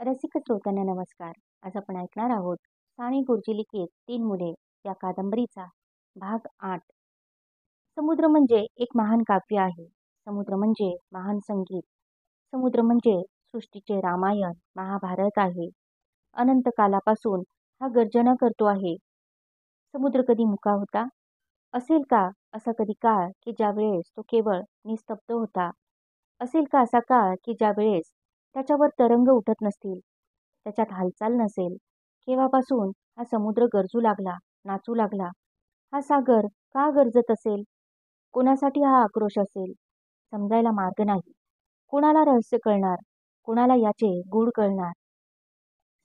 रसिक श्रोत्यांना नमस्कार. आज आपण ऐकणार आहोत साने गुरुजी लिखित 3 मुले या कादंबरीचा भाग 8. समुद्र म्हणजे एक महान काव्य आहे. समुद्र म्हणजे महान संगीत. समुद्र म्हणजे सृष्टीचे रामायण, महाभारत आहे. अनंत कालापासून हा गर्जना करतो आहे. समुद्र कधी मुका होता? असेल का असा कधी काळ की ज्या वेळेस तो केवळ निस्तब्ध होता? असेल का असा काळ की ज्या वेळेस त्याच्यावर तरंग उठत नसतील, त्याच्यात हालचाल नसेल? केव्हापासून हा समुद्र गरजू लागला, नाचू लागला? हा सागर का गरजत असेल? कोणासाठी हा आक्रोश असेल? समजायला मार्ग नाही. कोणाला रहस्य कळणार? कोणाला याचे गूढ कळणार?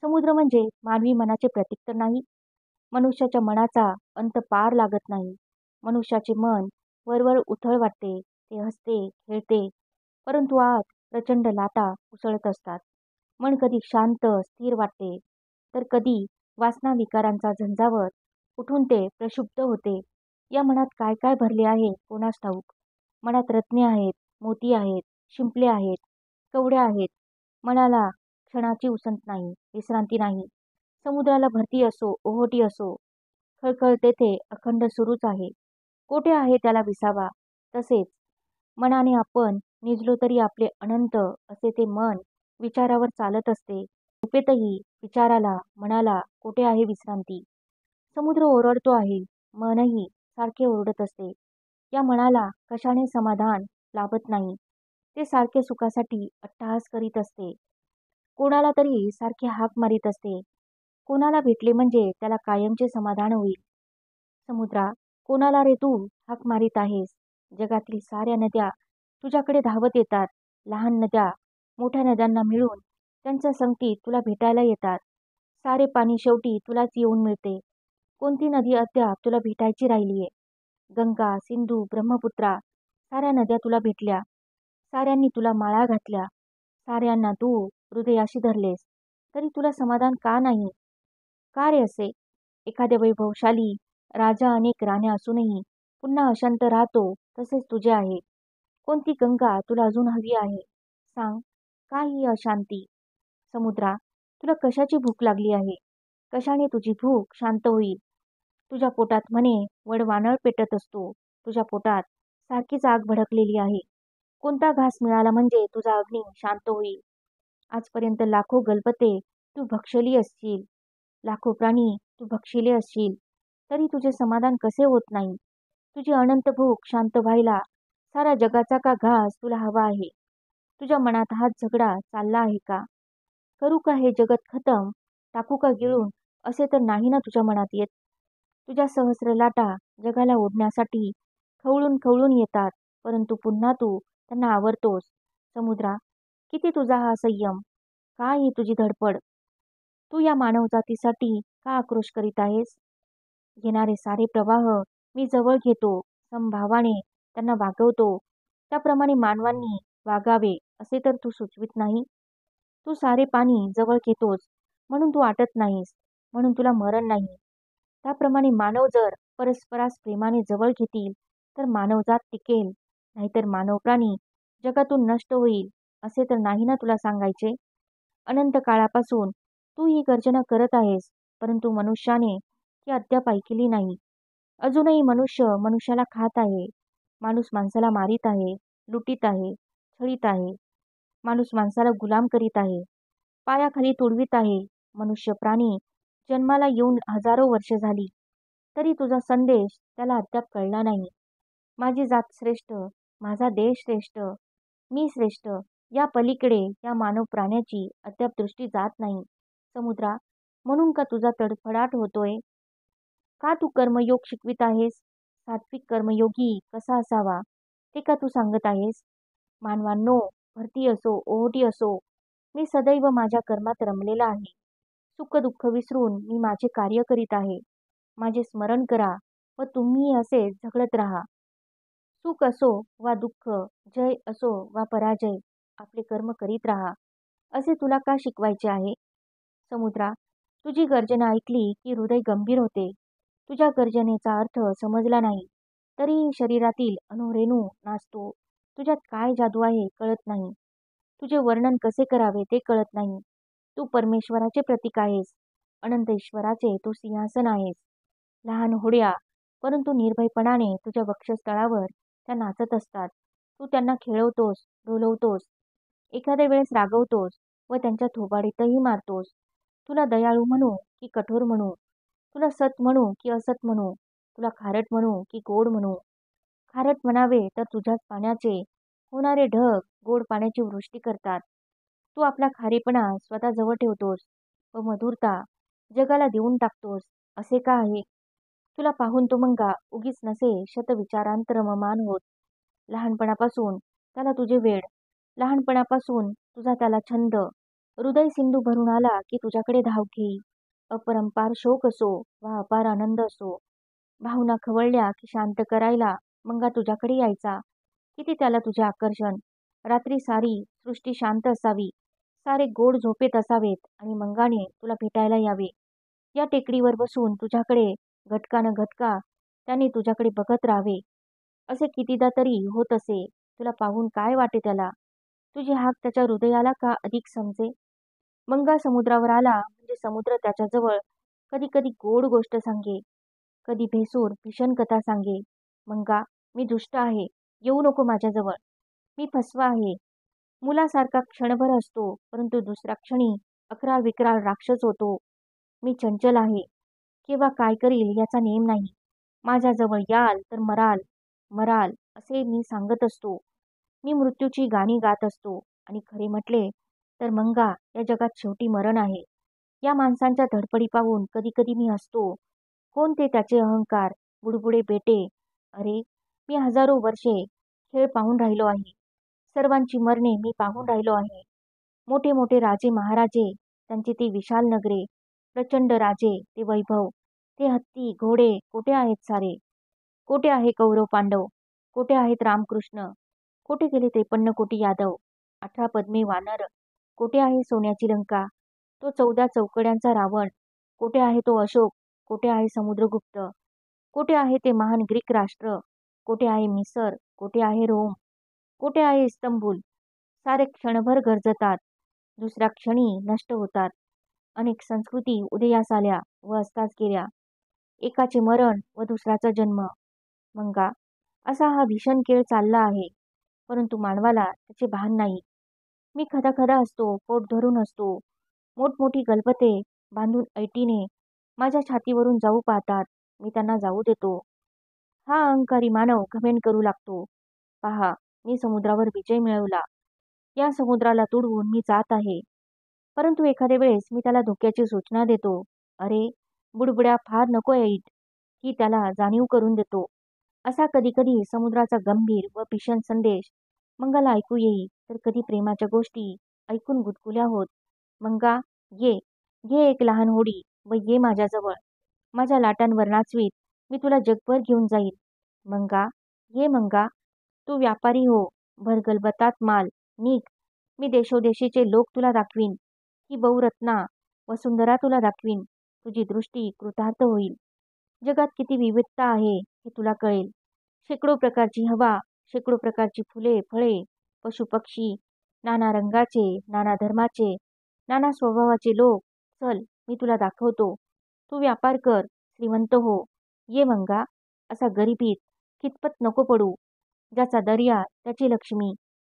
समुद्र म्हणजे मानवी मनाचे प्रतीक तर नाही. मनुष्याच्या मनाचा अंत पार लागत नाही. मनुष्याचे मन वरवर उथळ वाटते, ते हसते, खेळते, परंतु आत प्रचंड लाटा उसळत असतात. मन कधी शांत, स्थिर वाटते, तर कधी वासना विकारांचा झंझावत उठून ते प्रक्षुब्ध होते. या मनात काय काय भरले आहे कोणास ठाऊक. मनात रत्ने आहेत, मोती आहेत, शिंपले आहेत, कवड्या आहेत. मनाला क्षणाची उसंत नाही, विश्रांती नाही. समुद्राला भरती असो, ओहोटी असो, खळखळ तेथे अखंड सुरूच आहे. कोठे आहे त्याला विसावा? तसेच मनाने आपण निजलो तरी आपले अनंत असे ते मन विचारावर चालत असते. झोपेतही विचाराला, मनाला कोठे आहे विश्रांती? समुद्र ओरडतो आहे, मनही सारखे ओरडत असते. या मनाला कशाने समाधान लाभत नाही. ते सारखे सुखासाठी अट्टहास करीत असते. कोणाला तरी सारखे हाक मारीत असते. कोणाला भेटले म्हणजे त्याला कायमचे समाधान होईल. समुद्रा, कोणाला रे तू हाक मारीत आहेस? जगातील साऱ्या नद्या तुझ्याकडे धावत येतात. लहान नद्या मोठ्या नद्यांना मिळून त्यांच्या संगती तुला भेटायला येतात. सारे पाणी शेवटी तुलाच येऊन मिळते. कोणती नदी अद्याप तुला भेटायची राहिलीये? गंगा, सिंधू, ब्रह्मपुत्रा, साऱ्या नद्या तुला भेटल्या. साऱ्यांनी तुला माळा घातल्या. साऱ्यांना तू हृदयाशी धरलेस. तरी तुला समाधान का नाही? का रे असे? एखाद्या वैभवशाली राजा अनेक राण्या असूनही पुन्हा अशांत राहतो, तसेच तुझे आहे. कोणती गंगा तुला अजून हवी आहे? सांग, का ही अशांती? समुद्रा, तुला कशाची भूक लागली आहे? कशाने तुझी भूक शांत होईल? तुझ्या पोटात म्हणे वडवानळ पेटत असतो. तुझ्या पोटात सारखीच आग भडकलेली आहे. कोणता घास मिळाला म्हणजे तुझा अग्नी शांत होईल? आजपर्यंत लाखो गलबते तू भक्षली असशील, लाखो प्राणी तू भक्षिले असशील, तरी तुझे समाधान कसे होत नाही? तुझी अनंत भूक शांत व्हायला सारा जगाचा का घास तुला हवा आहे? तुझ्या मनात हाच झगडा चालला आहे का? करू का हे जगत खतम, टाकू का गिळून, असे तर नाही ना तुझ्या मनात येत? तुझ्या सहस्र लाटा जगाला ओढण्यासाठी खवळून खवळून येतात, परंतु पुन्हा तू त्यांना आवरतोस. समुद्रा, किती तुझा हा संयम? काय ही तुझी धडपड? तू या मानवजातीसाठी का आक्रोश करीत आहेस? येणारे सारे प्रवाह मी जवळ घेतो, समभावाने त्यांना वागवतो. त्याप्रमाणे मानवांनी वागावे असे तर तू सुचवित नाही. तू सारे पाणी जवळ घेतोस, म्हणून तू आटत नाहीस, म्हणून तुला मरण नाही. त्याप्रमाणे मानव जर परस्परास प्रेमाने जवळ घेतील, तर मानवजात टिकेल, नाहीतर मानव प्राणी जगातून नष्ट होईल, असे तर नाही ना तुला सांगायचे? अनंत काळापासून तू ही गर्जना करत आहेस, परंतु मनुष्याने ती अद्याप ऐकली नाही. अजूनही मनुष्य मनुष्याला खात आहे. माणूस माणसाला मारीत आहे, लुटीत आहे, छळीत आहे. माणूस माणसाला गुलाम करीत आहे, पायाखाली तुडवीत आहे. मनुष्य प्राणी जन्माला येऊन हजारो वर्ष झाली, तरी तुझा संदेश त्याला अद्याप कळला नाही. माझी जात श्रेष्ठ, माझा देश श्रेष्ठ, मी श्रेष्ठ, या पलीकडे या मानव प्राण्याची अद्याप दृष्टी जात नाही. समुद्रा, म्हणून का तुझा तडफडाट होतोय? का तू कर्मयोग शिकवित आहेस? सात्विक कर्मयोगी कसा असावा ते का तू सांगत आहेस? मानवांनो, भरती असो, ओहोटी असो, मी सदैव माझ्या कर्मात रमलेला आहे. सुख दुःख विसरून मी माझे कार्य करीत आहे. माझे स्मरण करा व तुम्ही असे झगडत राहा. सुख असो वा दुःख, जय असो वा पराजय, आपले कर्म करीत राहा, असे तुला का शिकवायचे आहे? समुद्रा, तुझी गर्जना ऐकली की हृदय गंभीर होते. तुझ्या गर्जनेचा अर्थ समजला नाही, तरीही शरीरातील अणुरेणू नाचतो. तुझ्यात काय जादू आहे कळत नाही. तुझे वर्णन कसे करावे ते कळत नाही. तू परमेश्वराचे प्रतीक आहेस. अनंत ईश्वराचे तू सिंहासन आहेस. लहान होड्या परंतु निर्भयपणाने तुझ्या वक्षस्थळावर त्या नाचत असतात. तू त्यांना खेळवतोस, डोलवतोस, एखाद्या वेळेस रागवतोस व त्यांच्या थोबाडीतही मारतोस. तुला दयाळू म्हणू की कठोर म्हणू, तुला सत म्हणू की असत म्हणू, तुला खारट म्हणू की गोड म्हणू. खारट म्हणावे तर तुझ्याच पाण्याचे होणारे ढग गोड पाण्याची वृष्टी करतात. तू आपला खारेपणा स्वतःजवळ ठेवतोस व मधुरता जगाला देऊन टाकतोस. असे का आहे? तुला पाहून तो मंगा उगीच नसे शतविचारांतरममान होत. लहानपणापासून त्याला तुझे वेड, लहानपणापासून तुझा त्याला छंद. हृदय सिंधू भरून आला की तुझ्याकडे धाव घेई. अपरंपार शोक असो वा अपार आनंद असो, भावना खवळल्या की शांत करायला मंगा तुझ्याकडे यायचा. किती त्याला तुझे आकर्षण. रात्री सारी सृष्टी शांत असावी, सारे गोड झोपेत असावेत आणि मंगाने तुला भेटायला यावे. या टेकडीवर बसून तुझ्याकडे घटका न घटका त्याने तुझ्याकडे बघत राहावे. असे कितीदा तरी होत असे. तुला पाहून काय वाटे त्याला? तुझी हाक त्याच्या हृदयाला का अधिक समजे? मंगा समुद्रावर आला म्हणजे समुद्र त्याच्याजवळ कधी कधी गोड गोष्ट सांगे, कधी भेसूर भीषण कथा सांगे. मंगा, मी दुष्ट आहे, येऊ नको माझ्याजवळ. मी फसवा आहे, मुलासारखा क्षणभर असतो परंतु दुसऱ्या क्षणी अकराळ विक्राळ राक्षस होतो. मी चंचल आहे, केव्हा काय करील याचा नेम नाही. माझ्याजवळ याल तर मराल, मराल असे मी सांगत असतो. मी मृत्यूची गाणी गात असतो आणि खरे म्हटले तर मंगा, या जगात शेवटी मरण आहे. या माणसांच्या धडपडी पाहून कधी कधी मी हसतो. कोण ते त्याचे अहंकार, बुडबुडे बेटे. अरे, मी हजारो वर्षे खेळ पाहून राहिलो आहे. सर्वांची मरणे मी पाहून राहिलो आहे. मोठे मोठे राजे महाराजे, त्यांचे ते विशाल नगरे, प्रचंड राजे, ते वैभव, ते हत्ती घोडे, कोठे आहेत सारे? कोठे आहे कौरव पांडव? कोठे आहेत रामकृष्ण? कोठे गेले 53 कोटी यादव? 18 पद्मे वानर? कोठे आहे सोन्याची लंका? तो 14 चौकड्यांचा रावण? कोठे आहे तो अशोक? कोठे आहे समुद्रगुप्त? कोठे आहे ते महान ग्रीक राष्ट्र? कोठे आहे मिसर? कोठे आहे रोम? कोठे आहे इस्तंबूल? सारे क्षणभर गरजतात, दुसऱ्या क्षणी नष्ट होतात. अनेक संस्कृती उदयास आल्या व असताच गेल्या. एकाचे मरण व दुसऱ्याचा जन्म. मंगा, असा हा भीषण खेळ चालला आहे, परंतु मानवाला त्याचे भान नाही. मी खदा खदा असतो, पोट धरून असतो. मोठमोठी गलबते बांधून ऐटीने माझ्या छातीवरून जाऊ पाहतात. मी त्यांना जाऊ देतो. हा अहंकारी मानव घमेंड करू लागतो. पहा, मी समुद्रावर विजय मिळवला. या समुद्राला तुडवून मी जात आहे. परंतु एखाद्या वेळेस मी त्याला धोक्याची सूचना देतो. अरे, बुडबुड्या, फार नको ऐट, ही त्याला जाणीव करून देतो. असा कधी कधी समुद्राचा गंभीर व भीषण संदेश मंगाला ऐकू येई, तर कधी प्रेमाच्या गोष्टी ऐकून गुदगुल्या होत. मंगा, ये, घे एक लहान होडी व ये माझ्याजवळ. माझ्या लाटांवर नाचवीत मी तुला जगभर घेऊन जाईल. मंगा, ये मंगा, तू व्यापारी हो, भर गलबतात माल, निघ. मी देशोदेशीचे लोक तुला दाखवीन. ही बहुरत्ना वसुंधरा तुला दाखवीन. तुझी दृष्टी कृतार्थ होईल. जगात किती विविधता आहे हे तुला कळेल. शेकडो प्रकारची हवा, शेकडो प्रकारची फुले, फळे, पशुपक्षी, नाना रंगाचे, नाना धर्माचे, नाना स्वभावाचे लोक. चल, मी तुला दाखवतो. तू व्यापार कर, श्रीमंत हो. ये मंगा, असा गरिबीत कितपत नको पडू. ज्याचा दर्या त्याची लक्ष्मी.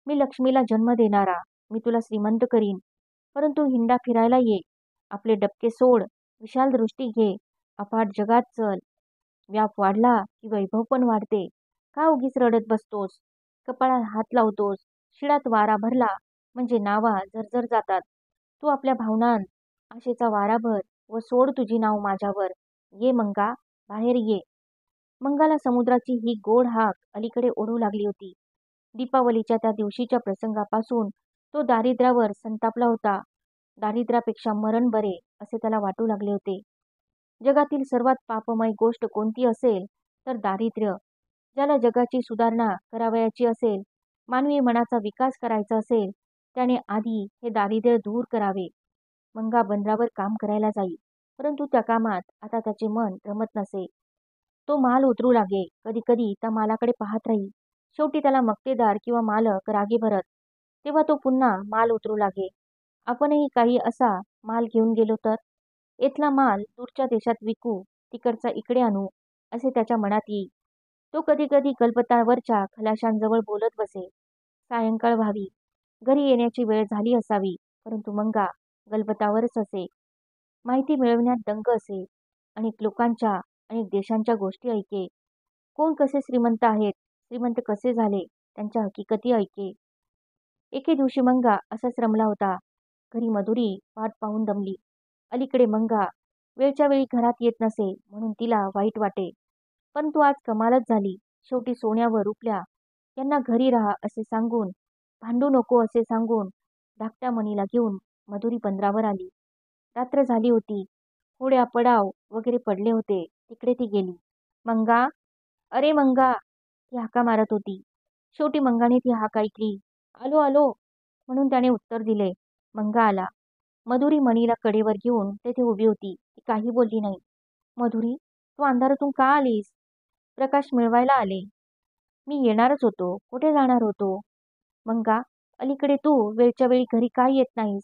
मी लक्ष्मीला जन्म देणारा. मी तुला श्रीमंत करीन. परंतु हिंडा फिरायला ये. आपले डबके सोड, विशाल दृष्टी घे. अफाट जगात चल. व्याप वाढला की वैभव पण वाढते. का उगीच रडत बसतोस? कपाळात हात लावतोस? शिळात वारा भरला म्हणजे नावा झरझर जातात. तू आपल्या भावनांत आशेचा वारा भर व सोड तुझी नाव माझ्यावर. ये मंगा, बाहेर ये. मंगाला समुद्राची ही गोड हाक अलीकडे ओढू लागली होती. दीपावलीच्या त्या दिवशीच्या प्रसंगापासून तो दारिद्र्यावर संतापला होता. दारिद्र्यापेक्षा मरण बरे असे त्याला वाटू लागले होते. जगातील सर्वात पापमय गोष्ट कोणती असेल तर दारिद्र्य. ज्याला जगाची सुधारणा करावयाची असेल, मानवी मनाचा विकास करायचा असेल, त्याने आधी हे दारिद्र्य दूर करावे. मंगा बंदरावर काम करायला जाई, परंतु त्या कामात आता त्याचे मन रमत नसे. तो माल उतरू लागे. कधी कधी त्या मालाकडे पाहत राही. शेवटी त्याला मक्तेदार किंवा मालक रागे भरत. तेव्हा तो पुन्हा माल उतरू लागे. आपणही काही असा माल घेऊन गेलो तर? इथला माल दूरच्या देशात विकू, तिकडचा इकडे आणू असे त्याच्या मनात येई. तो कधी कधी गलबतावरच्या खलाशांजवळ बोलत बसे. सायंकाळ व्हावी, घरी येण्याची वेळ झाली असावी, परंतु मंगा गलबतावरच असे. माहिती मिळवण्यात दंग असे. अनेक लोकांच्या, अनेक देशांच्या गोष्टी ऐके. कोण कसे श्रीमंत आहेत, श्रीमंत कसे झाले, त्यांच्या हकीकती ऐके. एके दिवशी मंगा असाच रमला होता. घरी मधुरी वाट पाहून दमली. अलीकडे मंगा वेळच्या वेळी घरात येत नसे म्हणून तिला वाईट वाटे. परंतु आज कमालच झाली. शेवटी सोन्या व रुपल्या यांना घरी राहा असे सांगून, भांडू नको असे सांगून, धाकट्या मणीला घेऊन मधुरी बंदरावर आली. रात्र झाली होती. होड्या पडाव वगैरे पडले होते. तिकडे ती गेली. मंगा, अरे मंगा, ती हाका मारत होती. शेवटी मंगाने ती हाक ऐकली. आलो आलो म्हणून त्याने उत्तर दिले. मंगा आला. मधुरी मणीला कडेवर घेऊन तेथे उभी होती. ती काही बोलली नाही. मधुरी, तू अंधारातून का आलीस? प्रकाश मिळवायला आले. मी येणारच होतो. कुठे जाणार होतो? मंगा, अलीकडे तू वेळच्या वेळी घरी काय येत नाहीस?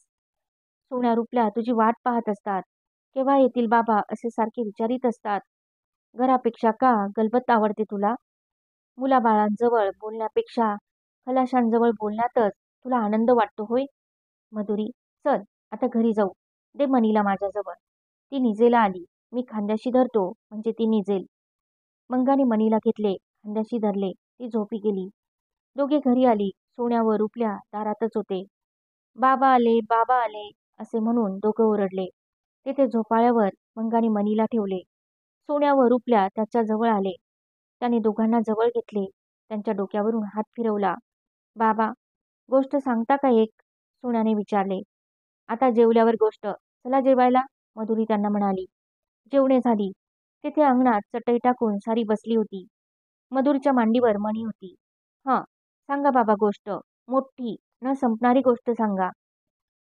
सोन्या रुपल्या तुझी वाट पाहत असतात. केव्हा येतील बाबा असे सारखे विचारित असतात. घरापेक्षा का गलबत आवडते तुला? मुलाबाळांजवळ बोलण्यापेक्षा खलाशांजवळ बोलण्यातच तुला आनंद वाटतो होय? मधुरी, चल आता घरी जाऊ. दे मनीला माझ्याजवळ. ती निजेला आली. मी खांद्याशी धरतो म्हणजे ती निजेल. मंगाने मनीला घेतले, खांद्याशी धरले. ती झोपी गेली. दोघे घरी आली. सोन्या व रुपल्या दारातच होते. बाबा आले, बाबा आले असे म्हणून दोघं ओरडले. तेथे झोपाळ्यावर मंगाने मनीला ठेवले. सोन्या व रुपल्या त्याच्या जवळ आले. त्याने दोघांना जवळ घेतले. त्यांच्या डोक्यावरून हात फिरवला. बाबा, गोष्ट सांगता का एक? सोन्याने विचारले. आता जेवल्यावर गोष्ट. चला जेवायला, मधुरी त्यांना म्हणाली. जेवणे झाली. तेथे अंगणात चटई टाकून सारी बसली होती. मधुरीच्या मांडीवर मणी होती. हां, सांगा बाबा गोष्ट. मोठी न संपणारी गोष्ट सांगा,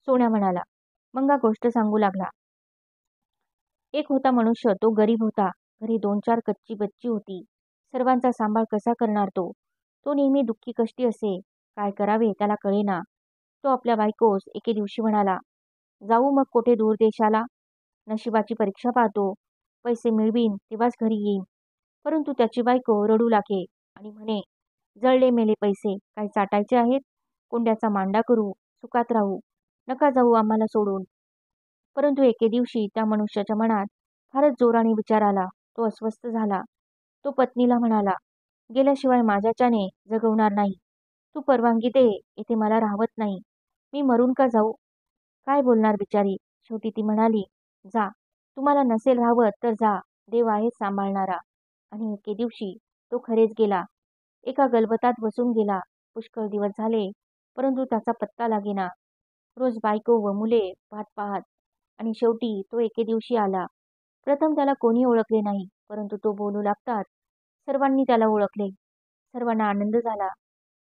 सोन्या म्हणाला. मंगा गोष्ट सांगू लागला. एक होता मनुष्य. तो गरीब होता. घरी 2-4 कच्ची बच्ची होती. सर्वांचा सांभाळ कसा करणार तो? तो नेहमी दुःखी कष्टी असे. काय करावे त्याला कळेना. तो आपल्या बायकोस एके दिवशी म्हणाला, जाऊ मग कोठे दूर देशाला. नशिबाची परीक्षा पाहतो. पैसे मिळवीन तेव्हाच घरी येईन. परंतु त्याची बायको रडू लागे आणि म्हणे, जळले मेले पैसे काय चाटायचे आहेत? कोंड्याचा मांडा करू, सुखात राहू. नका जाऊ आम्हाला सोडून. परंतु एके दिवशी त्या मनुष्याच्या मनात फारच जोराने विचार आला. तो अस्वस्थ झाला. तो पत्नीला म्हणाला, गेल्याशिवाय माझ्याच्याने जगवणार नाही. तू परवानगी दे, इथे मला राहवत नाही. मी मरून का जाऊ? काय बोलणार बिचारी. शेवटी ती म्हणाली, जा, तुम्हाला नसेल राहवत तर जा, देव आहे सांभाळणारा. आणि एके दिवशी तो खरेच गेला. एका गलबतात बसून गेला. पुष्कळ दिवस झाले, परंतु त्याचा पत्ता लागेना. रोज बायको व मुले वाट पाहत. आणि शेवटी तो एके दिवशी आला. प्रथम त्याला कोणी ओळखले नाही, परंतु तो बोलू लागताच सर्वांनी त्याला ओळखले. सर्वांना आनंद झाला.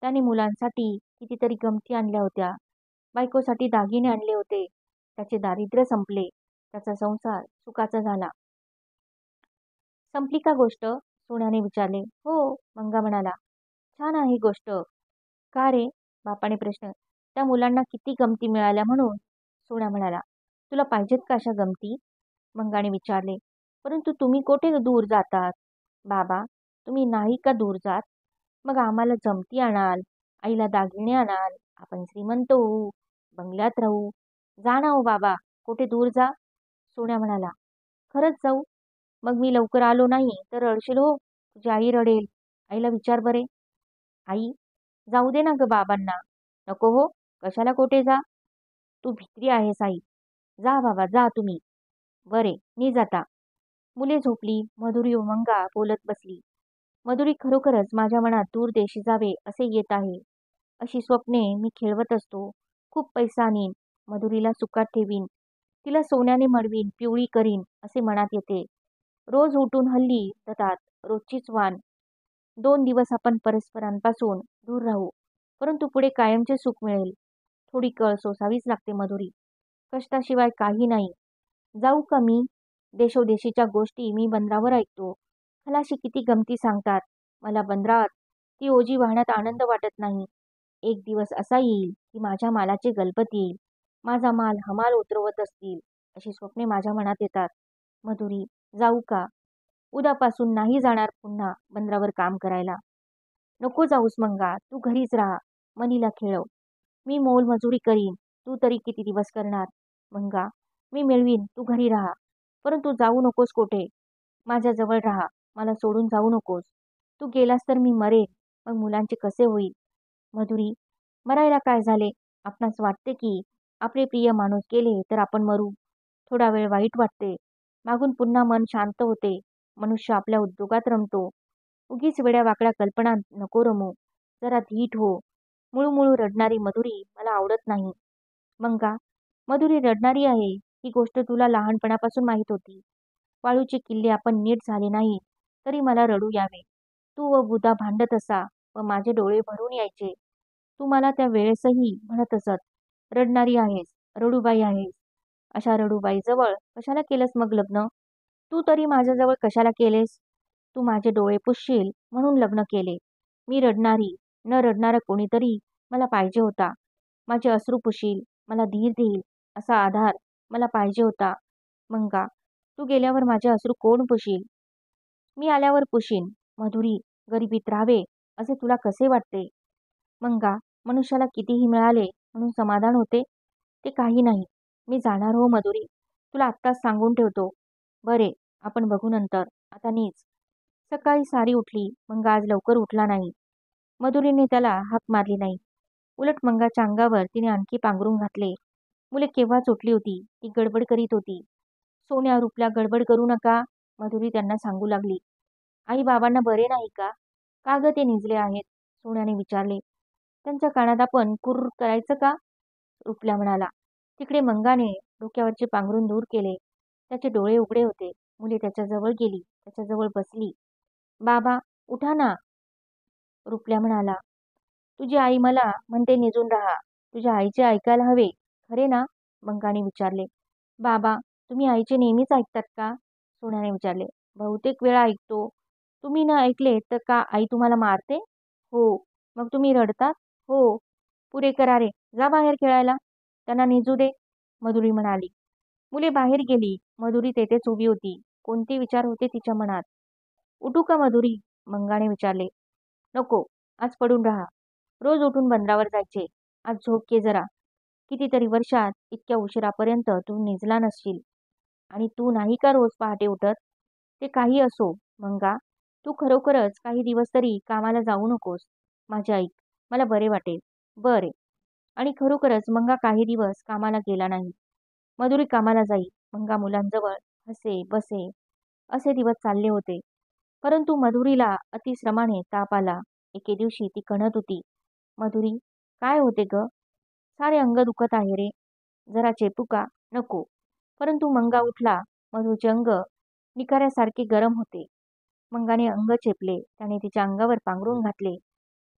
त्याने मुलांसाठी कितीतरी गमती आणल्या होत्या. बायकोसाठी दागिने आणले होते. त्याचे दारिद्र्य संपले. त्याचा संसार सुखाचा झाला. संपली का गोष्ट? सोन्याने विचारले. हो, मंगा म्हणाला. छान आहे गोष्ट. का रे? बापाने प्रश्न. त्या मुलांना किती गमती मिळाल्या म्हणून. सोन्या म्हणाला. तुला पाहिजेत का अशा गमती? मंगाने विचारले. परंतु तुम्ही कोठे दूर जातात? बाबा, तुम्ही नाही का दूर जात? मग आम्हाला जमती आणाल, आईला दागिने आणाल, आपण श्रीमंत होऊ, बंगल्यात राहू. जा ना हो बाबा, कुठे दूर जा. सोन्या म्हणाला. खरंच जाऊ? मग मी लवकर आलो नाही तर रडशील हो. तुझी आई रडेल. आईला विचार बरे. आई, जाऊ दे ना ग बाबांना. नको हो, कशाला कोठे जा. तू भित्री आहेस आई. जा बाबा जा तुम्ही. बरे, मी जाता. मुले झोपली. मधुरी व मंगा बोलत बसली. मधुरी, खरोखरच माझ्या मनात दूर देशी जावे असे येत आहे. अशी स्वप्ने मी खेळवत असतो. खूप पैसा आणीन, मधुरीला सुखात ठेवीन, तिला सोन्याने मडवीन, पिवळी करीन असे मनात येते. रोज उठून हल्ली जातात. रोजचीच वान. 2 दिवस आपण परस्परांपासून दूर राहू, परंतु पुढे कायमचे सुख मिळेल. थोडी कळ सोसावीच लागते मधुरी. कष्टाशिवाय काही नाही. जाऊ का मी? देशोदेशीच्या गोष्टी मी बंदरावर ऐकतो. खलाशी किती गमती सांगतात. मला बंदरात ती ओजी वाहण्यात आनंद वाटत नाही. एक दिवस असा येईल की माझ्या मालाची गलबत येईल. माझा माल हमाल उतरवत असतील अशी स्वप्ने माझ्या मनात येतात. मधुरी, जाऊ का? उद्यापासून नाही जाणार पुन्हा बंदरावर काम करायला. नको जाऊस मंगा, तू घरीच राहा. मनीला खेळव. मी मोलमजुरी करीन. तू तरी किती दिवस करणार? मंगा, मी मिळवीन, तू घरी राहा. परंतु जाऊ नकोस कोठे. माझ्याजवळ राहा. मला सोडून जाऊ नकोस. तू गेलास तर मी मरेन. मग मुलांचे कसे होईल? मधुरी, मरायला काय झाले? आपणास वाटते की आपले प्रिय माणूस गेले तर आपण मरू. थोडा वेळ वाईट वाटते. मागून पुन्हा मन शांत होते. मनुष्य आपल्या उद्योगात रमतो. उगीच वेड्या वाकड्या कल्पना नको रमू. जरा धीट हो. मुळूमुळू रडणारी मधुरी मला आवडत नाही. मंगा, मधुरी रडणारी आहे ही गोष्ट तुला लहानपणापासून माहीत होती. वाळूचे किल्ले आपण नीट झाले नाही तरी मला रडू यावे. तू व बुधा भांडत असा व माझे डोळे भरून यायचे. तू मला त्या वेळेसही म्हणत असत, रडणारी आहेस, रडूबाई आहेस. अशा रडूबाईजवळ कशाला केलंस मग लग्न? तू तरी माझ्याजवळ कशाला केलेस? तू माझे डोळे पुसशील म्हणून लग्न केले. मी रडणारी, न रडणारा कोणीतरी मला पाहिजे होता. माझे अश्रू पुशील, मला धीर देईल असा आधार मला पाहिजे होता. मंगा, तू गेल्यावर माझे अश्रू कोण पुशील? मी आल्यावर पुशीन. मधुरी, गरिबीत राहावे असे तुला कसे वाटते? मंगा, मनुष्याला कितीही मिळाले म्हणून समाधान होते? ते काही नाही. मी जाणार हो मधुरी. तुला आत्ताच सांगून ठेवतो. बरे, आपण बघू नंतर. आता नीच. सकाळी सारी उठली. मंगा आज लवकर उठला नाही. मधुरीने त्याला हाक मारली नाही. उलट मंगाच्या अंगावर तिने आणखी पांघरून घातले. मुले केव्हाच उठली होती. ती गडबड करीत होती. सोन्या रुपल्या गडबड करू नका, मधुरी त्यांना सांगू लागली. आई बाबांना बरे नाही का? का ग ते निजले आहेत? सोन्याने विचारले. त्यांच्या कानात आपण कुर्र करायचं का? रुपल्या म्हणाला. तिकडे मंगाने डोक्यावरचे पांघरून दूर केले. त्याचे डोळे उघडे होते. मुले त्याच्याजवळ गेली. त्याच्याजवळ बसली. बाबा, उठा ना, रुपल्या म्हणाला. तुझी आई मला म्हणते निजून राहा. तुझ्या आईचे ऐकायला हवे, खरे ना? मंगाने विचारले. बाबा, तुम्ही आईचे नेहमीच ऐकतात का? सोन्याने विचारले. बहुतेक वेळा ऐकतो. तुम्ही न ऐकले तर का आई तुम्हाला मारते? हो. मग तुम्ही रडतात? हो. पुरे करा रे. जा बाहेर खेळायला. त्यांना निजू दे, मधुरी म्हणाली. मुले बाहेर गेली. मधुरी तेथेच उभी होती. कोणते विचार होते तिच्या मनात? उठू का मधुरी? मंगाने विचारले. नको, आज पडून राहा. रोज उठून बंदरावर जायचे. आज झोप घे जरा. कितीतरी वर्षात इतक्या उशिरापर्यंत तू निजला नसशील. आणि तू नाही का रोज पहाटे उठत? ते काही असो, मंगा, तू खरोखरच काही दिवस तरी कामाला जाऊ नकोस. माझे ऐक, मला बरे वाटेल. बरे. आणि खरोखरच मंगा काही दिवस कामाला गेला नाही. मधुरी कामाला जाई. मंगा मुलांजवळ हसे बसे असे दिवस चालले होते. परंतु मधुरीला अतिश्रमाने ताप आला. एके दिवशी ती कणत होती. मधुरी, काय होते ग? सारे अंग दुखत आहे रे. जरा चेपू का? नको. परंतु मंगा उठला. मधुरचे अंग निखाऱ्यासारखे गरम होते. मंगाने अंग चेपले. त्याने तिच्या अंगावर पांघरून घातले.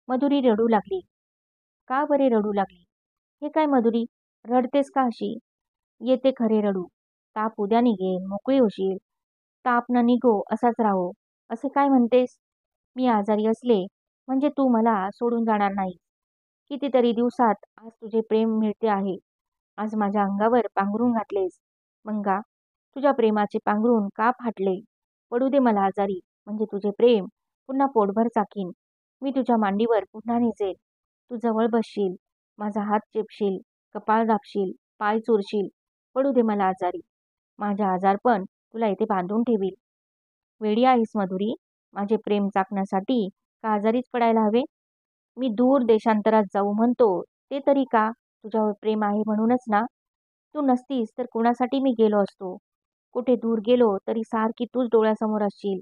मधुरी रडू लागली. का बरे रडू लागली? हे काय मधुरी, रडतेस का अशी? येते खरे रडू. ताप उद्या निघेल, मोकळी होशील. ताप न निघो असाच राहो. असे काय म्हणतेस? मी आजारी असले म्हणजे तू मला सोडून जाणार नाही. कितीतरी दिवसात आज तुझे प्रेम मिळते आहे. आज माझ्या अंगावर पांघरून घातलेस. मंगा, तुझ्या प्रेमाचे पांघरून का फाटले? पडू दे मला आजारी, म्हणजे तुझे प्रेम पुन्हा पोटभर चाकीन. मी तुझ्या मांडीवर पुन्हा निजेल. तू जवळ बसशील, माझा हात चेपशील, कपाळ दाबशील, पाय चोरशील. पडू दे मला आजारी. माझ्या आजारपण तुला इथे बांधून ठेवील. वेडी आहेस मधुरी. माझे प्रेम चाकण्यासाठी का आजारीच पडायला हवे? मी दूर देशांतरात जाऊ म्हणतो ते तरी का? तुझ्यावर प्रेम आहे म्हणूनच ना. तू नसतीस तर कोणासाठी मी गेलो असतो? कुठे दूर गेलो तरी सारखी तूच डोळ्यासमोर असशील.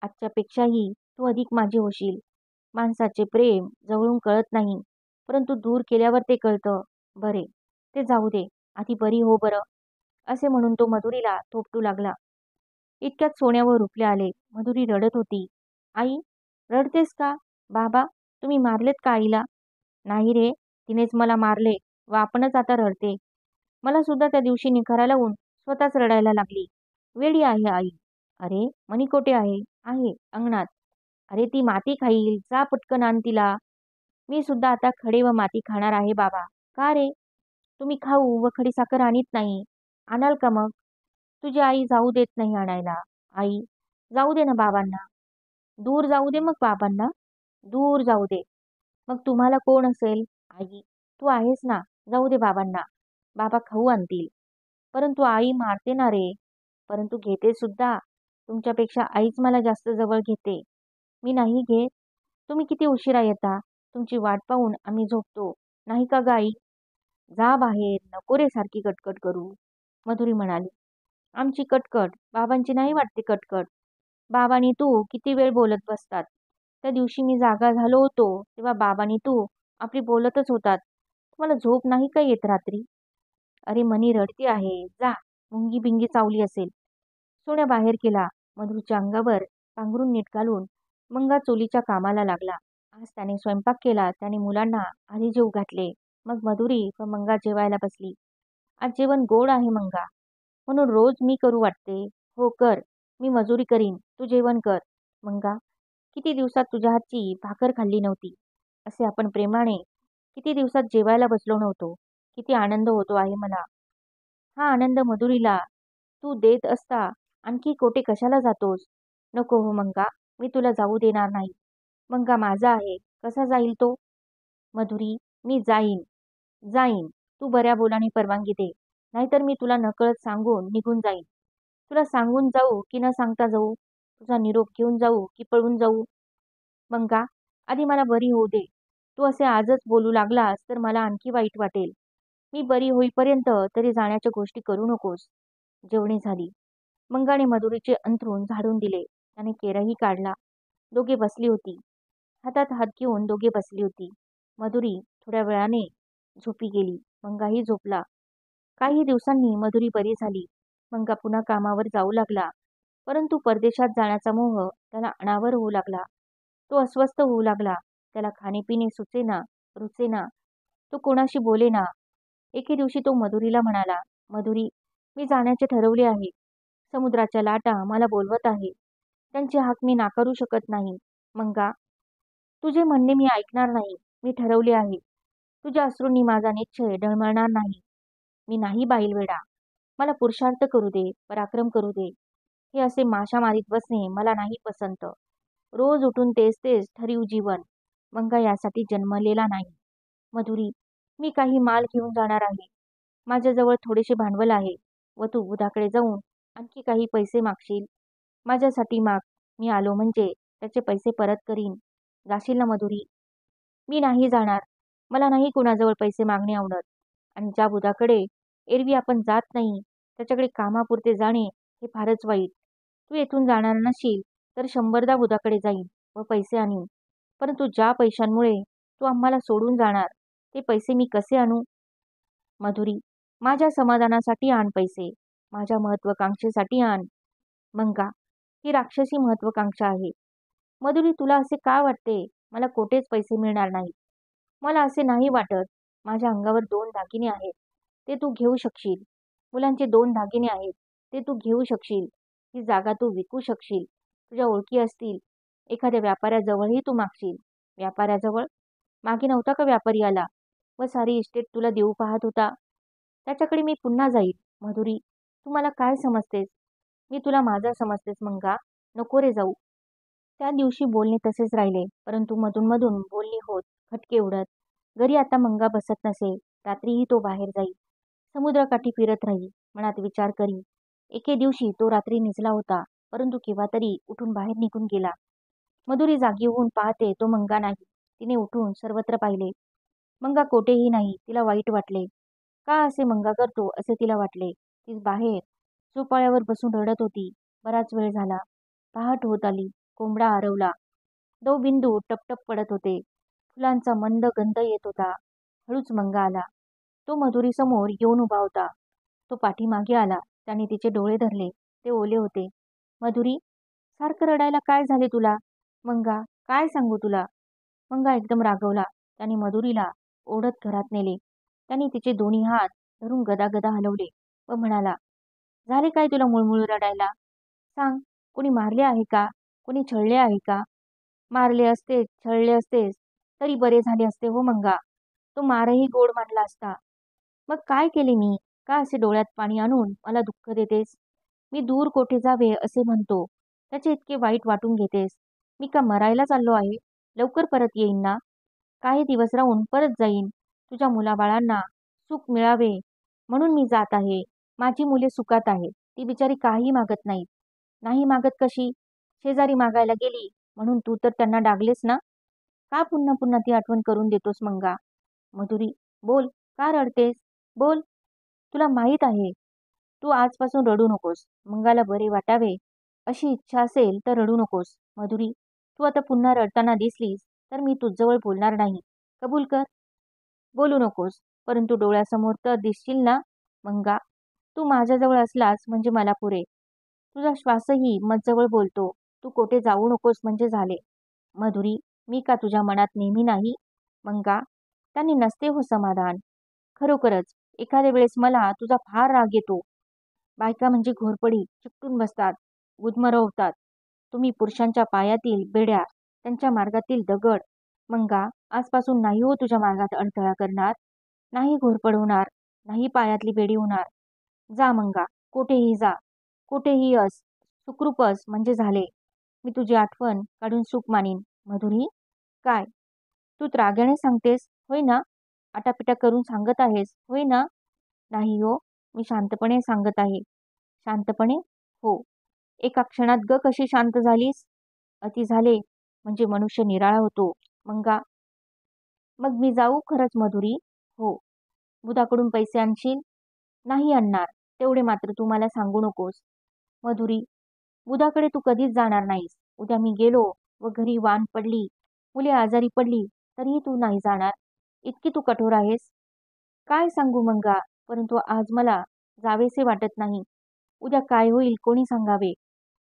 आजच्यापेक्षाही तू अधिक माझी होशील. माणसाचे प्रेम जवळून कळत नाही, परंतु दूर केल्यावर ते कळतं. बरे, ते जाऊ दे. आधी बरी हो बरं. असे म्हणून तो मधुरीला थोपटू लागला. इतक्यात सोन्यावर रुपले आले. मधुरी रडत होती. आई, रडतेस का? बाबा, तुम्ही मारलेत का आईला? नाही रे, तिनेच मला मारले व आपणच आता रडते. मला सुद्धा त्या दिवशी निखारा लावून स्वतःच रडायला लागली. वेडी आहे आई. अरे, मणी कोठे आहे? आहे अंगणात. अरे, ती माती खाईल. जा पटकन आण तिला. मी सुद्धा आता खडे व माती खाणार आहे बाबा. का रे? तुम्ही खाऊ व खडीसाखर आणीत नाही. आणाल का मग? तुझी आई जाऊ देत नाही आणायला. आई, जाऊ दे ना बाबांना. दूर जाऊ दे मग बाबांना. दूर जाऊ दे. मग तुम्हाला कोण असेल? आई, तू आहेस ना. जाऊ दे बाबांना. बाबा खाऊ आणतील. परंतु आई मारते ना रे. परंतु घेते सुद्धा. तुमच्यापेक्षा आईच मला जास्त जवळ घेते. मी नाही घेत. तुम्ही किती उशिरा येता. तुमची वाट पाहून आम्ही झोपतो. नाही का ग आई? जा बाहेर. नको रे सारखी कटकट करू. मधुरी म्हणाली. आमची कटकट बाबांची नाही वाटते कटकट. बाबांनी तू किती वेळ बोलत बसतात. त्या दिवशी मी जागा झालो होतो तेव्हा बाबांनी तू आपली बोलतच होतात. तुम्हाला झोप नाही का येत रात्री? अरे मनी रडती आहे. जा. मुंगी बिंगी चावली असेल. सोन्या बाहेर केला. मधुरच्या अंगावर पांघरून नीट घालून मंगा चोलीच्या कामाला लागला. आज त्याने स्वयंपाक केला. त्याने मुलांना आधी जेवू घातले. मग मधुरी व मंगा जेवायला बसली. आज जेवण गोड आहे मंगा. म्हणून रोज मी करू वाटते. हो कर. मी मजुरी करीन. तू जेवण कर. मंगा, किती दिवसात तुझ्या हातची भाकर खाल्ली नव्हती. असे आपण प्रेमाने किती दिवसात जेवायला बसलो नव्हतो. किती आनंद होतो आहे मला. हा आनंद मधुरीला तू देत असता आणखी कोठे कशाला जातोस? नको हो मंगा, मी तुला जाऊ देणार नाही. मंगा माझा आहे. कसा जाईल तो? मधुरी, मी जाईन. जाईन. तू बऱ्या बोलाने परवानगी दे. नाहीतर मी तुला नकळत सांगून निघून जाईन. तुला सांगून जाऊ की न सांगता जाऊ? तुझा निरोप घेऊन जाऊ की पळून जाऊ? मंगा, आधी मला बरी होऊ दे. तू असे आजच बोलू लागलास तर मला आणखी वाईट वाटेल. मी बरी होईपर्यंत तरी जाण्याच्या गोष्टी करू नकोस. जेवणी झाली. मंगाने मधुरीचे अंथरूण झाडून दिले. त्याने केरही काढला. दोघे बसली होती. हातात हात घेऊन दोघे बसली होती. मधुरी थोड्या वेळाने झोपी गेली. मंगाही झोपला. काही दिवसांनी मधुरी बरी झाली. मंगा पुन्हा कामावर जाऊ लागला. परंतु परदेशात जाण्याचा मोह त्याला अनावर होऊ लागला. तो अस्वस्थ होऊ लागला. त्याला खाणेपिणे सुचेना, रुचेना. तो कोणाशी बोलेना. एके दिवशी तो मधुरीला म्हणाला, मधुरी, मी जाण्याचे ठरवले आहे. समुद्राच्या लाटा मला बोलवत आहे. त्यांची हाक मी नाकारू शकत नाही. मंगा, तुझे म्हणणे मी ऐकणार नाही. मी ठरवले आहे. तुझ्या अश्रूंनी माझा निश्चय डळमळणार नाही. मी नाही बाईलवेडा. मला पुरुषार्थ करू दे, पराक्रम करू दे. हे असे माशा मारीत बसणे मला नाही पसंत. रोज उठून तेच तेच ठरीव जीवन. मंगा यासाठी जन्मलेला नाही. मधुरी, मी काही माल घेऊन जाणार आहे. माझ्याजवळ थोडेसे भांडवल आहे व तू बुधाकडे जाऊन आणखी काही पैसे मागशील. माझ्यासाठी माग. मी आलो म्हणजे त्याचे पैसे परत करीन. जाशील ना मधुरी? मी नाही जाणार. मला नाही कुणाजवळ पैसे मागणे आवडत. आणि ज्या बुधाकडे एरवी आपण जात नाही त्याच्याकडे कामापुरते जाणे हे फारच वाईट. तू येथून जाणार नशील तर 100दा बुधाकडे जाईन व पैसे आणीन. परंतु ज्या पैशांमुळे तू आम्हाला सोडून जाणार ते पैसे मी कसे आणू? मधुरी, माझ्या समाधानासाठी आण पैसे. माझ्या महत्वाकांक्षेसाठी आण. मंगा, ही राक्षसी महत्वाकांक्षा आहे. मधुरी, तुला असे का वाटते? मला कोठेच पैसे मिळणार नाहीत. मला असे नाही वाटत. माझ्या अंगावर 2 दागिने आहेत. ते तू घेऊ शकशील. मुलांचे 2 दागिने आहेत. ते तू घेऊ शकशील. ही जागा तू विकू शकशील. तुझ्या ओळखी असतील. एखाद्या व्यापाऱ्याजवळही तू मागशील. व्यापाऱ्याजवळ? मागे नव्हता का व्यापारी आला व सारी इस्टेट तुला देऊ पाहत होता? त्याच्याकडे मी पुन्हा जाईल. मधुरी, तू मला काय समजतेस? मी तुला माझा समजतेस मंगा. नको रे जाऊ. त्या दिवशी बोलणे तसेच राहिले. परंतु मधून मधून बोलणी होत. खटके उडत. घरी आता मंगा बसत नसे. रात्रीही तो बाहेर जाई. समुद्रकाठी फिरत राही. मनात विचार करी. एके दिवशी तो रात्री निजला होता. परंतु केव्हा तरी उठून बाहेर निघून गेला. मधुरी जागी होऊन पाहते तो मंगा नाही. तिने उठून सर्वत्र पाहिले. मंगा कोठेही नाही. तिला वाईट वाटले. का असे मंगा करतो असे तिला वाटले. ती बाहेर झोपाळ्यावर बसून रडत होती. बराच वेळ झाला. पहाट होत आली. कोंबडा आरवला. दवबिंदू टपटप पडत होते. फुलांचा मंद गंध येत होता. हळूच मंगा आला. तो मधुरी समोर येऊन उभा होता. तो पाठीमागे आला. त्याने तिचे डोळे धरले. ते ओले होते. मधुरी, सारखं रडायला काय झाले तुला? मंगा, काय सांगू तुला? मंगा एकदम रागवला. त्याने मधुरीला ओढत घरात नेले. त्याने तिचे दोन्ही हात धरून गदागदा हलवले व म्हणाला, झाले काय तुला मुळमुळ रडायला? सांग, कोणी मारले आहे का? कोणी छळले आहे का? मारले असतेस, छळले असतेस तरी बरे झाले असते हो मंगा. तो मारही गोड मानला असता. मग काय केले मी? का असे डोळ्यात पाणी आणून मला दुःख देतेस? मी दूर कोठे जावे असे म्हणतो, त्याचे इतके वाईट वाटून घेतेस. मी का मरायला चाललो आहे? लवकर परत येईन ना. काही दिवस राहून परत जाईन. तुझ्या मुलाबाळांना सुख मिळावे म्हणून मी जात आहे. माझी मुले सुखात आहेत. ती बिचारी काही मागत नाहीत. नाही मागत कशी? शेजारी मागायला गेली म्हणून तू तर त्यांना डागलेस ना? का पुन्हा पुन्हा ती आठवण करून देतोस मंगा? मधुरी, बोल, का रडतेस? बोल, तुला माहीत आहे. तू आजपासून रडू नकोस. मंगाला बरे वाटावे अशी इच्छा असेल तर रडू नकोस. मधुरी, तू आता पुन्हा रडताना दिसलीस तर मी तुझजवळ बोलणार नाही. कबूल कर. बोलू नकोस. परंतु डोळ्यासमोर तर दिसशील ना? मंगा, तू माझ्याजवळ असलास म्हणजे मला पुरे. तुझा श्वासही मजजवळ बोलतो. तू कोठे जाऊ नकोस म्हणजे झाले. मधुरी, मी का तुझ्या मनात नेहमी नाही? मंगा, त्यांनी नसते हो समाधान. खरोखरच एखाद्या वेळेस मला तुझा फार राग येतो. बायका म्हणजे घोरपडी चिकटून बसतात, गुदमरवतात. तुम्ही पुरुषांच्या पायातील बेड्या, त्यांच्या मार्गातील दगड. मंगा, आजपासून नाही हो तुझ्या मार्गात अडथळा करणार, नाही घोरपड होणार, नाही पायातली बेडी होणार. जा मंगा, कुठेही जा, कुठेही अस, सुखरूप अस म्हणजे झाले. मी तुझी आठवण काढून सुख मानीन. मधुरी, काय? तू रागाने सांगतेस, होय ना? आटापिटा करून सांगत आहेस, होय ना? नाही हो, मी शांतपणे सांगत आहे. शांतपणे? हो. एका क्षणात ग कशी शांत झालीस? अति झाले म्हणजे मनुष्य निराळा होतो. मंगा, मग मी जाऊ खरंच मधुरी? हो. बुधाकडून पैसे आणशील? नाही आणणार. तेवढे मात्र तू मला सांगू नकोस. मधुरी, बुधाकडे तू कधीच जाणार नाहीस. उद्या मी गेलो व घरी वान पडली, मुले आजारी पडली, तरीही तू नाही जाणार. इतकी तू कठोर आहेस. काय सांगू मंगा, परंतु आज मला जावेसे वाटत नाही. उद्या काय होईल कोणी सांगावे.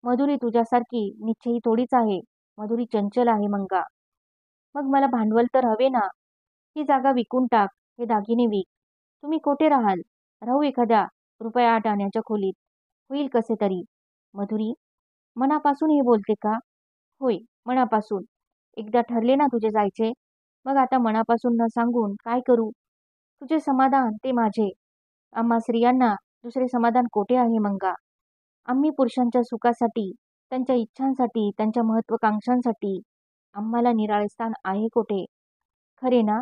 मधुरी तुझ्यासारखी निश्चयी थोडीच आहे. मधुरी चंचल आहे मंगा. मग मला भांडवल तर हवे ना. ही जागा विकून टाक, हे दागिने विक. तुम्ही कोठे राहाल? राहू एखाद्या ₹8 आण्याच्या खोलीत. होईल कसे तरी. मधुरी, मनापासून हे बोलते का? होय, मनापासून. एकदा ठरले ना तुझे जायचे, मग आता मनापासून न सांगून काय करू? तुझे समाधान ते माझे. आम्हा स्त्रियांना दुसरे समाधान कोठे आहे मंगा? आम्ही पुरुषांच्या सुखासाठी, त्यांच्या इच्छांसाठी, त्यांच्या महत्वाकांक्षांसाठी आम्हाला निराळे स्थान आहे कोठे? खरे ना?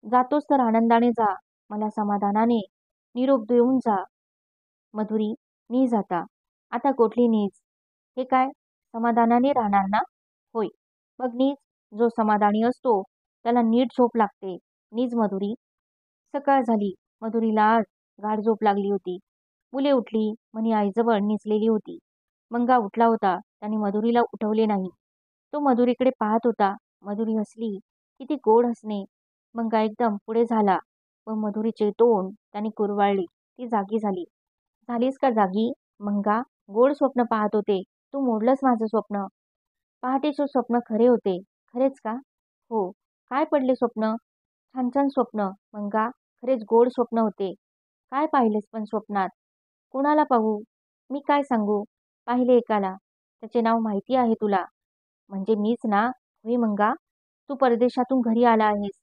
जातोस तर आनंदाने जा. मला समाधानाने निरोप देऊन जा. मधुरी, नीज आता. आता कोठली नीज? हे काय? समाधानाने राहणार ना? होय. मग नीज. जो समाधानी असतो त्याला नीट झोप लागते. नीज मधुरी. सकाळ झाली. मधुरीला आज गाढ झोप लागली होती. मुले उठली. मनी आईजवळ निजलेली होती. मंगा उठला होता. त्याने मधुरीला उठवले नाही. तो मधुरीकडे पाहत होता. मधुरी हसली. किती गोड हसणे. मंगा एकदम पुढे झाला व मधुरीचे तोंड त्याने कुरवाळले. ती जागी झाली. झालीस का जागी? मंगा, गोड स्वप्न पाहत होते. तू मोडलंस माझं स्वप्न. पहाटेचे स्वप्न खरे होते. खरेच का? हो. काय पडले स्वप्न? छान छान स्वप्न. मंगा, खरेच गोड स्वप्न होते. काय पाहिलेस पण स्वप्नात? कोणाला पाहू? मी काय सांगू? पाहिले एकाला. त्याचे नाव माहिती आहे तुला. म्हणजे मीच ना? होय मंगा. तू परदेशातून घरी आला आहेस.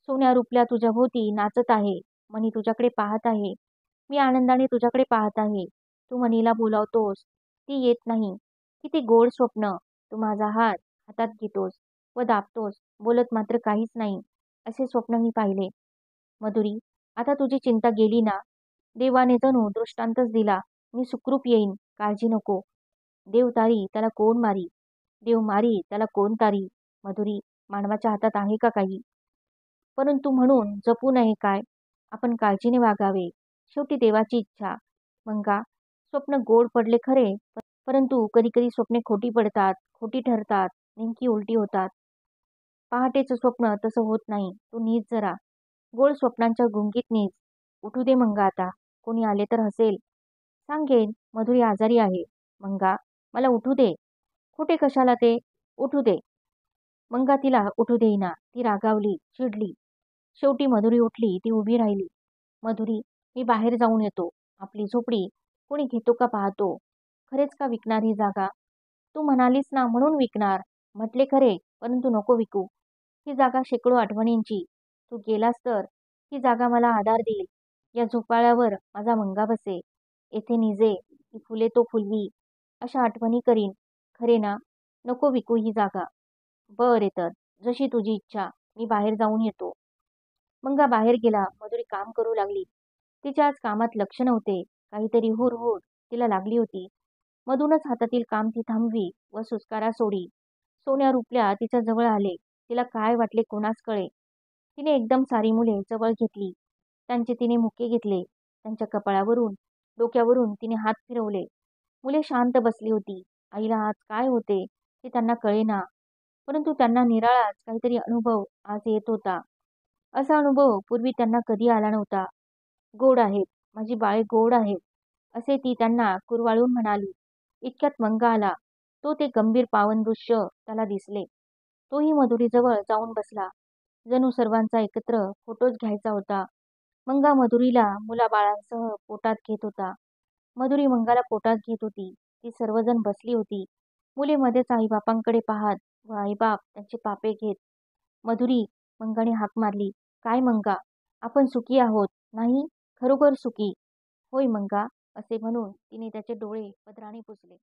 सोन्या रुपल्या तुझ्या भोवती नाचत आहे. मनी तुझ्याकडे पाहत आहे. मी आनंदाने तुझ्याकडे पाहत आहे. तू मनीला बोलावतोस. ती येत नाही. किती गोड स्वप्न. तू माझा हात हातात घेतोस व दाबतोस. बोलत मात्र काहीच नाही. असे स्वप्न मी पाहिले. मधुरी, आता तुझी चिंता गेली ना? देवाने जणू दृष्टांतच दिला. मी सुखरूप येईन. काळजी नको. देव तारी त्याला कोण मारी? देव मारी त्याला कोण तारी? मधुरी, मानवाच्या हातात आहे का काही? परंतु म्हणून जपू नये काय? आपण काळजीने वागावे. शेवटी देवाची इच्छा. मंगा, स्वप्न गोड पडले खरे, परंतु कधी कधी स्वप्ने खोटी पडतात, खोटी ठरतात, नेमकी उलटी होतात. पहाटेचं स्वप्न तसं होत नाही. तू नीज जरा. गोड स्वप्नांच्या गुंगीत नीज. उठू दे मंगा आता. कोणी आले तर हसेल. सांगेन मधुरी आजारी आहे. मंगा, मला उठू दे. कुठे कशाला ते? उठू दे. मंगा तिला उठू देईना. ती रागावली, चिडली. शेवटी मधुरी उठली. ती उभी राहिली. मधुरी, मी बाहेर जाऊन येतो. आपली झोपडी कोणी घेतो का पाहतो. खरेच का विकणार ही जागा? तू म्हणालीस ना म्हणून विकणार. म्हटले खरे, परंतु नको विकू. ही जागा शेकडो आठवणींची. तू गेलास तर ही जागा मला आधार देईल. या झोपाळ्यावर माझा मंगा बसे, येथे निजे, ती फुले तो फुलवी, अशा आठवणी करीन. खरे ना? नको विकू ही जागा. बरे तर, जशी तुझी इच्छा, मी बाहेर जाऊन येतो. मंगा बाहेर गेला. मधुरी काम करू लागली. तिच्या आज कामात लक्ष नव्हते. काहीतरी हुरहुर तिला लागली होती. मधूनच हातातील काम ती थांबवी व सुस्कारा सोडी. सोन्या रुपल्या तिच्या जवळ आले. तिला काय वाटले कोणास कळे. तिने एकदम सारी मुले जवळ घेतली. त्यांचे तिने मुके घेतले. त्यांच्या कपाळावरून, डोक्यावरून तिने हात फिरवले. मुले शांत बसली होती. आईला आज काय होते ते त्यांना कळेना. परंतु त्यांना निराळाच काहीतरी अनुभव आज येत होता. असा अनुभव पूर्वी त्यांना कधी आला नव्हता. गोड आहेत, माझी बाळे गोड आहेत, असे ती त्यांना कुरवाळून म्हणाली. इतक्यात मंगा आला. तो ते गंभीर पावन दृश्य त्याला दिसले. तोही मधुरीजवळ जाऊन बसला. जणू सर्वांचा एकत्र फोटोच घ्यायचा होता. मंगा मधुरीला मुलाबाळांसह पोटात घेत होता. मधुरी मंगाला पोटात घेत होती. ती सर्वजण बसली होती. मुले मध्येच आईबापांकडे पाहत व आईबाप त्यांचे पापे घेत. मधुरी, मंगाने हाक मारली. काय मंगा, आपण सुखी आहोत नाही? खरोखर सुखी? होय मंगा, असे म्हणून तिने त्याचे डोळे पदराने पुसले.